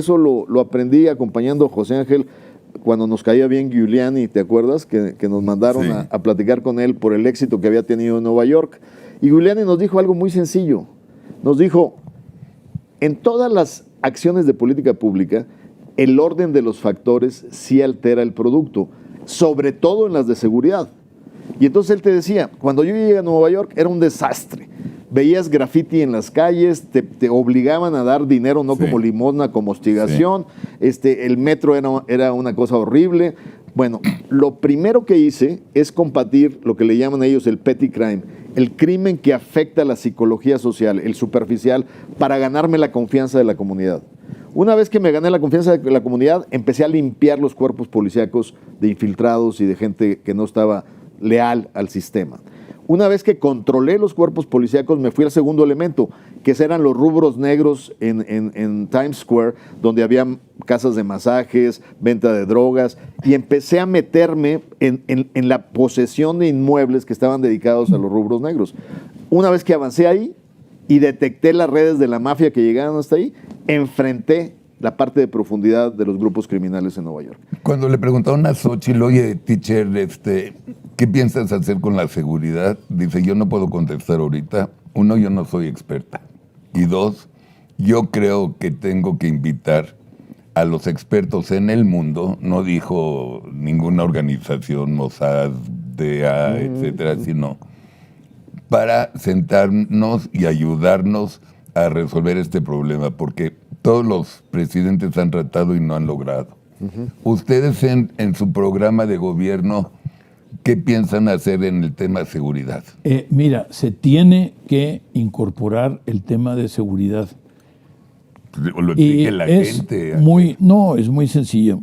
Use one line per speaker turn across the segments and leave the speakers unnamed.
lo aprendí acompañando a José Ángel cuando nos caía bien Giuliani, ¿te acuerdas? Que nos mandaron a platicar con él por el éxito que había tenido en Nueva York. Y Giuliani nos dijo algo muy sencillo. Nos dijo, en todas las acciones de política pública, el orden de los factores sí altera el producto, sobre todo en las de seguridad. Y entonces él te decía, cuando yo llegué a Nueva York era un desastre. Veías graffiti en las calles, te obligaban a dar dinero, no como limosna, como hostigación. El metro era una cosa horrible. Bueno, lo primero que hice es combatir lo que le llaman ellos el petty crime, el crimen que afecta a la psicología social, el superficial, para ganarme la confianza de la comunidad. Una vez que me gané la confianza de la comunidad, empecé a limpiar los cuerpos policíacos de infiltrados y de gente que no estaba leal al sistema. Una vez que controlé los cuerpos policíacos, me fui al segundo elemento, que eran los rubros negros en Times Square, donde había casas de masajes, venta de drogas, y empecé a meterme en la posesión de inmuebles que estaban dedicados a los rubros negros. Una vez que avancé ahí y detecté las redes de la mafia que llegaban hasta ahí, enfrenté la parte de profundidad de los grupos criminales en Nueva York.
Cuando le preguntaron a Xochitl, oye, teacher, ¿qué piensas hacer con la seguridad? Dice, yo no puedo contestar ahorita. Uno, yo no soy experta. Y dos, yo creo que tengo que invitar a los expertos en el mundo, no dijo ninguna organización, Mossad, DEA, etcétera, sino para sentarnos y ayudarnos a resolver este problema, porque todos los presidentes han tratado y no han logrado. Ustedes en su programa de gobierno, ¿qué piensan hacer en el tema de seguridad?
Mira, se tiene que incorporar el tema de seguridad.
Lo exige la gente.
No, es muy sencillo.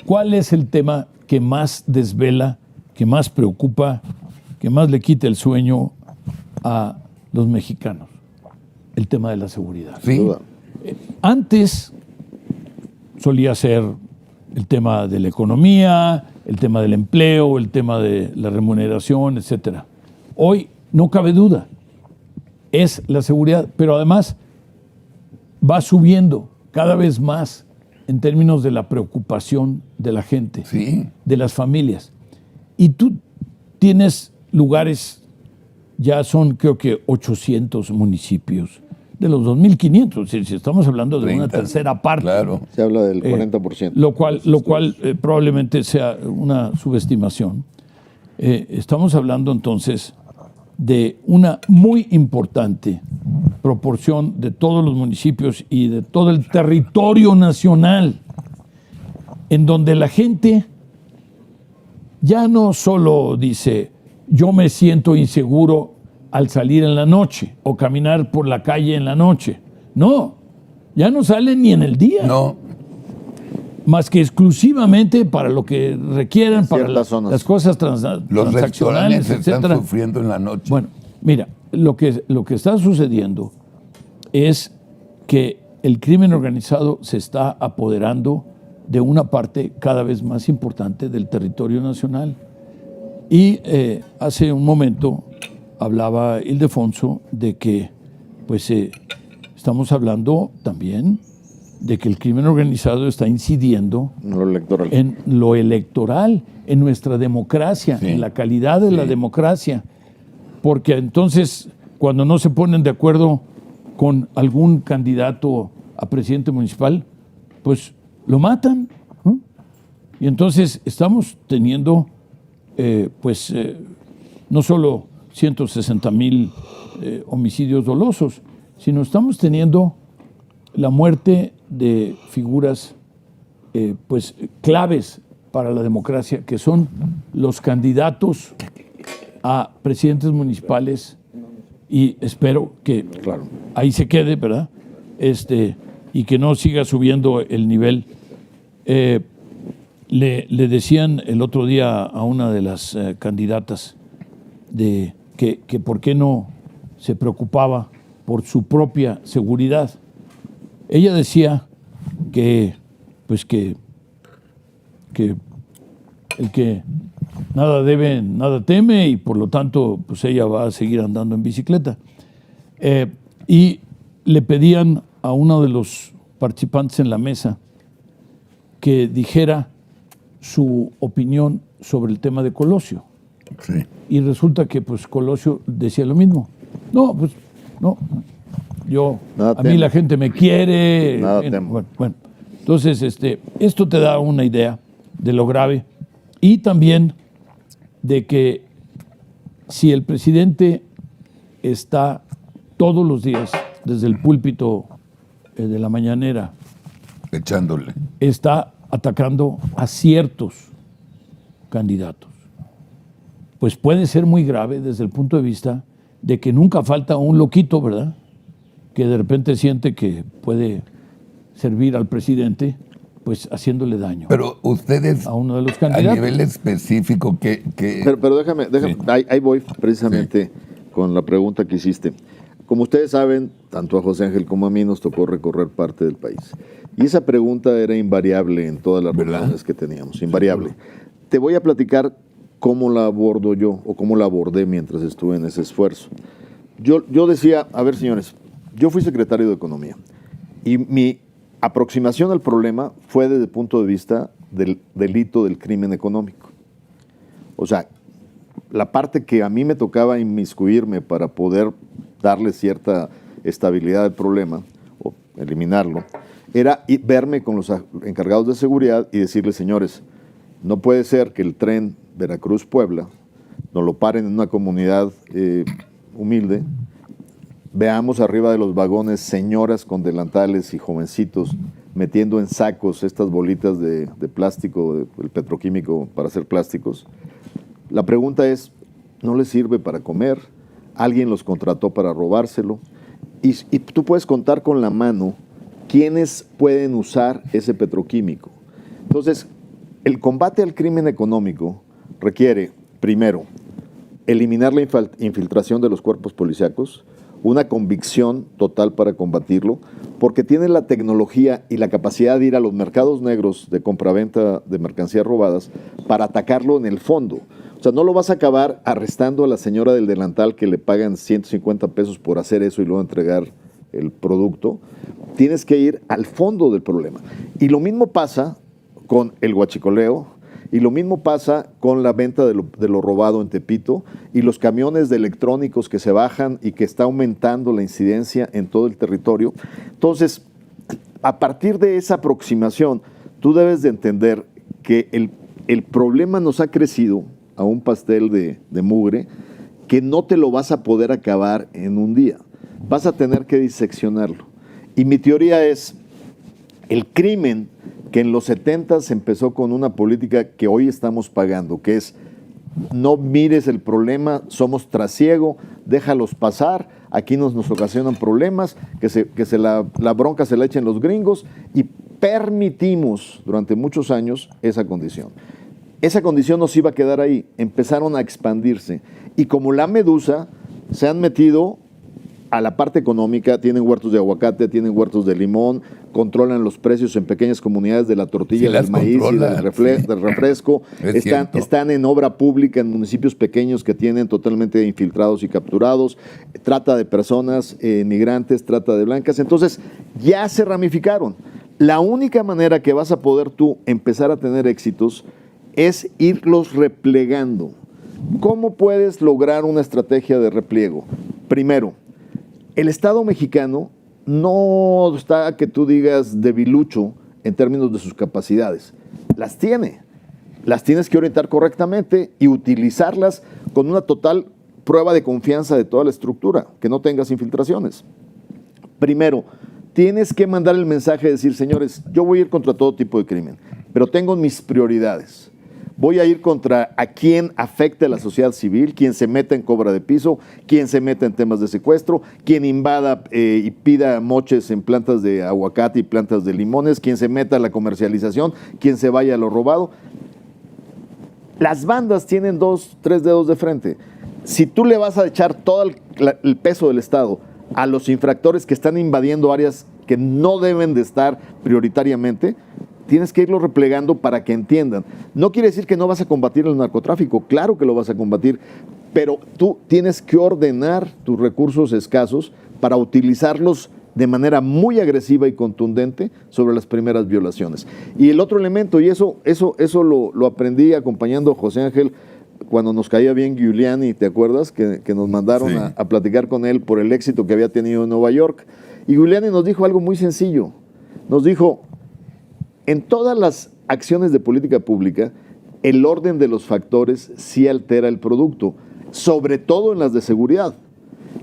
¿Cuál es el tema que más desvela, que más preocupa, que más le quita el sueño a los mexicanos? El tema de la seguridad.
Sí.
Antes solía ser el tema de la economía, el tema del empleo, el tema de la remuneración, etcétera. Hoy no cabe duda, es la seguridad, pero además va subiendo cada vez más en términos de la preocupación de la gente, de las familias. Y tú tienes lugares, ya son creo que 800 municipios, de los 2.500, si estamos hablando de 30, una tercera parte.
Claro.
Se habla del 40%.
Lo cual probablemente sea una subestimación. Estamos hablando entonces de una muy importante proporción de todos los municipios y de todo el territorio nacional, en donde la gente ya no solo dice, yo me siento inseguro al salir en la noche o caminar por la calle en la noche. No, ya no salen ni en el día.
No.
Más que exclusivamente para lo que requieran, para las cosas
los
transaccionales,
están sufriendo en la noche.
Bueno, mira, lo que está sucediendo es que el crimen organizado se está apoderando de una parte cada vez más importante del territorio nacional. Y hace un momento hablaba Ildefonso de que pues estamos hablando también de que el crimen organizado está incidiendo en lo electoral, en nuestra democracia, en la calidad de la democracia. Porque entonces, cuando no se ponen de acuerdo con algún candidato a presidente municipal, pues lo matan, ¿no? Y entonces estamos teniendo, no solo 160,000 homicidios dolosos, sino estamos teniendo la muerte de figuras claves para la democracia, que son los candidatos a presidentes municipales, y espero que ahí se quede, ¿verdad? Y que no siga subiendo el nivel. Le decían el otro día a una de las candidatas que por qué no se preocupaba por su propia seguridad. Ella decía que el que nada debe, nada teme, y por lo tanto pues ella va a seguir andando en bicicleta. Y le pedían a uno de los participantes en la mesa que dijera su opinión sobre el tema de Colosio.
Sí.
Y resulta que pues Colosio decía lo mismo. No, pues no. A mí la gente me quiere.
Nada temo.
Bueno. Entonces, esto te da una idea de lo grave y también de que si el presidente está todos los días desde el púlpito de la mañanera
Echándole.
está atacando a ciertos candidatos, pues puede ser muy grave desde el punto de vista de que nunca falta un loquito, ¿verdad?, que de repente siente que puede servir al presidente, pues haciéndole daño.
Pero ustedes,
a uno de los
a
candidatos.
nivel específico,
Pero déjame
Sí.
ahí voy precisamente con la pregunta que hiciste. Como ustedes saben, tanto a José Ángel como a mí nos tocó recorrer parte del país. Y esa pregunta era invariable en todas las
¿verdad?
reuniones que teníamos, invariable. Te voy a platicar cómo la abordo yo o cómo la abordé mientras estuve en ese esfuerzo. Yo decía, a ver señores, yo fui secretario de Economía y mi aproximación al problema fue desde el punto de vista del delito del crimen económico. O sea, la parte que a mí me tocaba inmiscuirme para poder darle cierta estabilidad al problema o eliminarlo, era verme con los encargados de seguridad y decirles, señores, no puede ser que el tren Veracruz-Puebla nos lo paren en una comunidad humilde, veamos arriba de los vagones señoras con delantales y jovencitos metiendo en sacos estas bolitas de plástico, el petroquímico para hacer plásticos. La pregunta es, ¿no les sirve para comer? ¿Alguien los contrató para robárselo? Y tú puedes contar con la mano quiénes pueden usar ese petroquímico. Entonces, el combate al crimen económico requiere, primero, eliminar la infiltración de los cuerpos policíacos, una convicción total para combatirlo, porque tienen la tecnología y la capacidad de ir a los mercados negros de compraventa de mercancías robadas para atacarlo en el fondo. O sea, no lo vas a acabar arrestando a la señora del delantal que le pagan 150 pesos por hacer eso y luego entregar el producto. Tienes que ir al fondo del problema. Y lo mismo pasa con el huachicoleo, y lo mismo pasa con la venta de lo robado en Tepito y los camiones de electrónicos que se bajan y que está aumentando la incidencia en todo el territorio. Entonces, a partir de esa aproximación, tú debes de entender que el problema nos ha crecido a un pastel de mugre que no te lo vas a poder acabar en un día. Vas a tener que diseccionarlo. Y mi teoría es, el crimen que en los 70s empezó con una política que hoy estamos pagando, que es no mires el problema, somos trasiego, déjalos pasar, aquí nos ocasionan problemas, que la bronca se la echen los gringos y permitimos durante muchos años esa condición. Esa condición nos iba a quedar ahí, empezaron a expandirse y como la medusa se han metido a la parte económica, tienen huertos de aguacate, tienen huertos de limón, controlan los precios en pequeñas comunidades de la tortilla,
Sí,
del maíz y del refresco. Están en obra pública en municipios pequeños que tienen totalmente infiltrados y capturados, trata de personas, migrantes, trata de blancas. Entonces, ya se ramificaron. La única manera que vas a poder tú empezar a tener éxitos es irlos replegando. ¿Cómo puedes lograr una estrategia de repliego? Primero, el Estado mexicano no está, que tú digas, debilucho en términos de sus capacidades. Las tiene. Las tienes que orientar correctamente y utilizarlas con una total prueba de confianza de toda la estructura, que no tengas infiltraciones. Primero, tienes que mandar el mensaje de decir, señores, yo voy a ir contra todo tipo de crimen, pero tengo mis prioridades. Voy a ir contra a quien afecte a la sociedad civil, quien se meta en cobra de piso, quien se meta en temas de secuestro, quien invada y pida moches en plantas de aguacate y plantas de limones, quien se meta a la comercialización, quien se vaya a lo robado. Las bandas tienen 2, 3 dedos de frente. Si tú le vas a echar todo el peso del Estado a los infractores que están invadiendo áreas que no deben de estar prioritariamente, tienes que irlo replegando para que entiendan. No quiere decir que no vas a combatir el narcotráfico, claro que lo vas a combatir, pero tú tienes que ordenar tus recursos escasos para utilizarlos de manera muy agresiva y contundente sobre las primeras violaciones. Y el otro elemento, y eso lo aprendí acompañando a José Ángel cuando nos caía bien Giuliani, ¿te acuerdas? Que nos mandaron a platicar con él por el éxito que había tenido en Nueva York. Y Giuliani nos dijo algo muy sencillo. Nos dijo, en todas las acciones de política pública, el orden de los factores sí altera el producto, sobre todo en las de seguridad.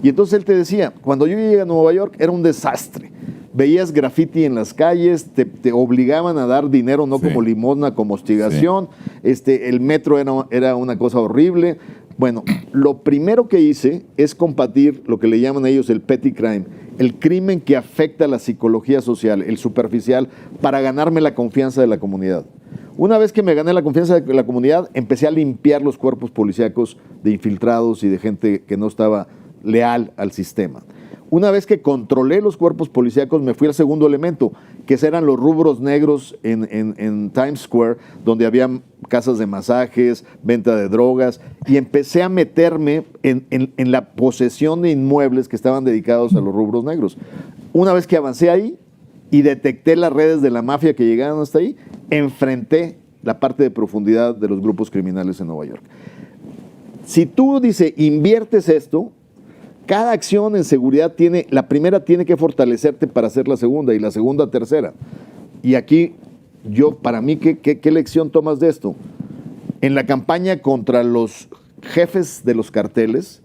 Y entonces él te decía, cuando yo llegué a Nueva York era un desastre. Veías graffiti en las calles, te obligaban a dar dinero, no como limosna, como hostigación. El metro era una cosa horrible. Bueno, lo primero que hice es combatir lo que le llaman ellos el petty crime, el crimen que afecta a la psicología social, el superficial, para ganarme la confianza de la comunidad. Una vez que me gané la confianza de la comunidad, empecé a limpiar los cuerpos policíacos de infiltrados y de gente que no estaba leal al sistema. Una vez que controlé los cuerpos policíacos, me fui al segundo elemento, que eran los rubros negros en Times Square, donde había casas de masajes, venta de drogas, y empecé a meterme en la posesión de inmuebles que estaban dedicados a los rubros negros. Una vez que avancé ahí y detecté las redes de la mafia que llegaban hasta ahí, enfrenté la parte de profundidad de los grupos criminales en Nueva York. Si tú, inviertes esto, cada acción en seguridad la primera tiene que fortalecerte para hacer la segunda y la segunda tercera. Y aquí, para mí, ¿qué lección tomas de esto? En la campaña contra los jefes de los carteles,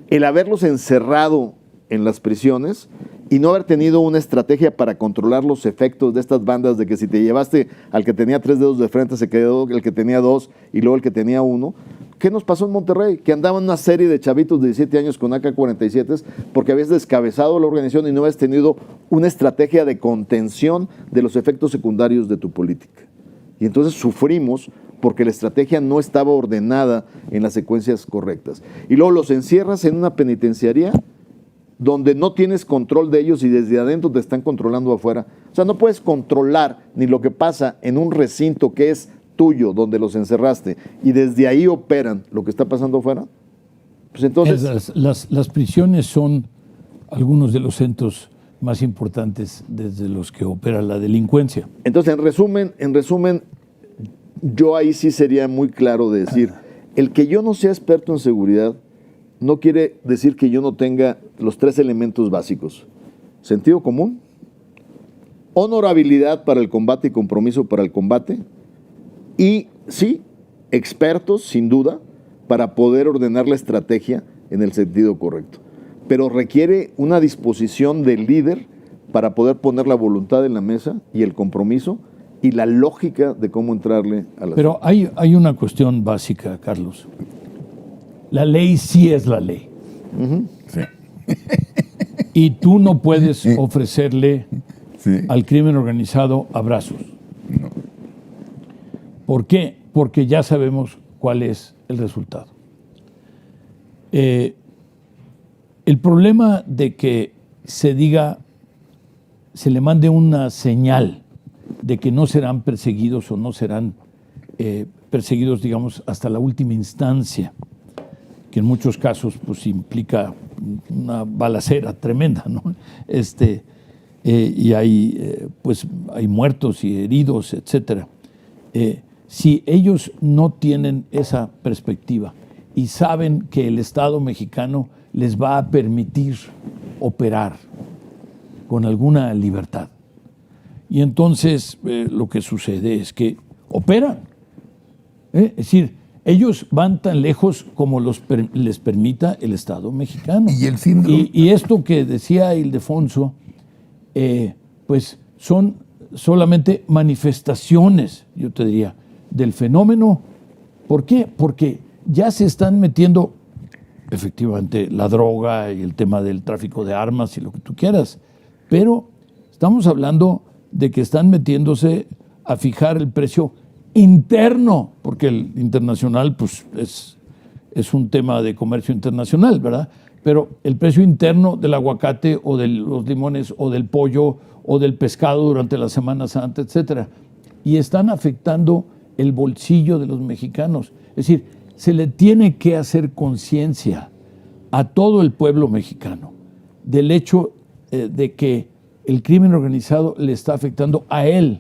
el haberlos encerrado en las prisiones y no haber tenido una estrategia para controlar los efectos de estas bandas, de que si te llevaste al que tenía 3 dedos de frente, se quedó el que tenía 2 y luego el que tenía 1. ¿Qué nos pasó en Monterrey? Que andaban una serie de chavitos de 17 años con AK-47 porque habías descabezado la organización y no habías tenido una estrategia de contención de los efectos secundarios de tu política. Y entonces sufrimos porque la estrategia no estaba ordenada en las secuencias correctas. Y luego los encierras en una penitenciaría donde no tienes control de ellos y desde adentro te están controlando afuera. O sea, no puedes controlar ni lo que pasa en un recinto que es tuyo, donde los encerraste, y desde ahí operan lo que está pasando afuera. Pues entonces...
Las prisiones son algunos de los centros más importantes desde los que opera la delincuencia.
Entonces, en resumen, yo ahí sí sería muy claro de decir, el que yo no sea experto en seguridad no quiere decir que yo no tenga los 3 elementos básicos: sentido común, honorabilidad para el combate y compromiso para el combate, y sí, expertos, sin duda, para poder ordenar la estrategia en el sentido correcto. Pero requiere una disposición del líder para poder poner la voluntad en la mesa y el compromiso y la lógica de cómo entrarle a la...
Pero hay una cuestión básica, Carlos. La ley sí es la ley.
Sí.
Y tú no puedes ofrecerle al crimen organizado abrazos.
No.
¿Por qué? Porque ya sabemos cuál es el resultado. El problema de que se le mande una señal de que no serán perseguidos o no serán perseguidos, digamos, hasta la última instancia, que en muchos casos pues implica una balacera tremenda, ¿no? Y hay muertos y heridos, etcétera. Si ellos no tienen esa perspectiva y saben que el Estado mexicano les va a permitir operar con alguna libertad, y entonces lo que sucede es que operan. Es decir, ellos van tan lejos como les permita el Estado mexicano.
Y el síndrome.
Y esto que decía Ildefonso, pues son solamente manifestaciones, yo te diría, del fenómeno. ¿Por qué? Porque ya se están metiendo efectivamente la droga y el tema del tráfico de armas y lo que tú quieras, pero estamos hablando de que están metiéndose a fijar el precio interno, porque el internacional pues es un tema de comercio internacional, ¿verdad? Pero el precio interno del aguacate o de los limones o del pollo o del pescado durante la Semana Santa, etcétera. Y están afectando el bolsillo de los mexicanos. Es decir, se le tiene que hacer conciencia a todo el pueblo mexicano del hecho de que el crimen organizado le está afectando a él,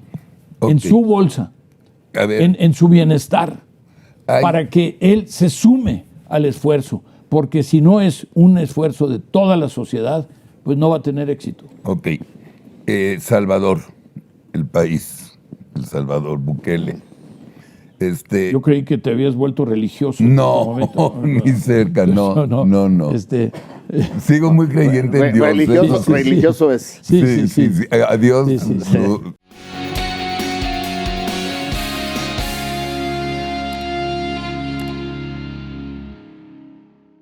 Ok.
en su bolsa,
A ver,
en su bienestar,
hay-
para que él se sume al esfuerzo, porque si no es un esfuerzo de toda la sociedad, pues no va a tener éxito.
ok. Salvador, el país, El Salvador, Bukele.
Yo creí que te habías vuelto religioso. en
No,
este momento.
ni cerca, no.
Este,
Sigo muy creyente en Dios.
Religioso,
Sí, sí, sí.
religioso es.
sí, sí, sí.
Adiós.
Sí, sí, sí.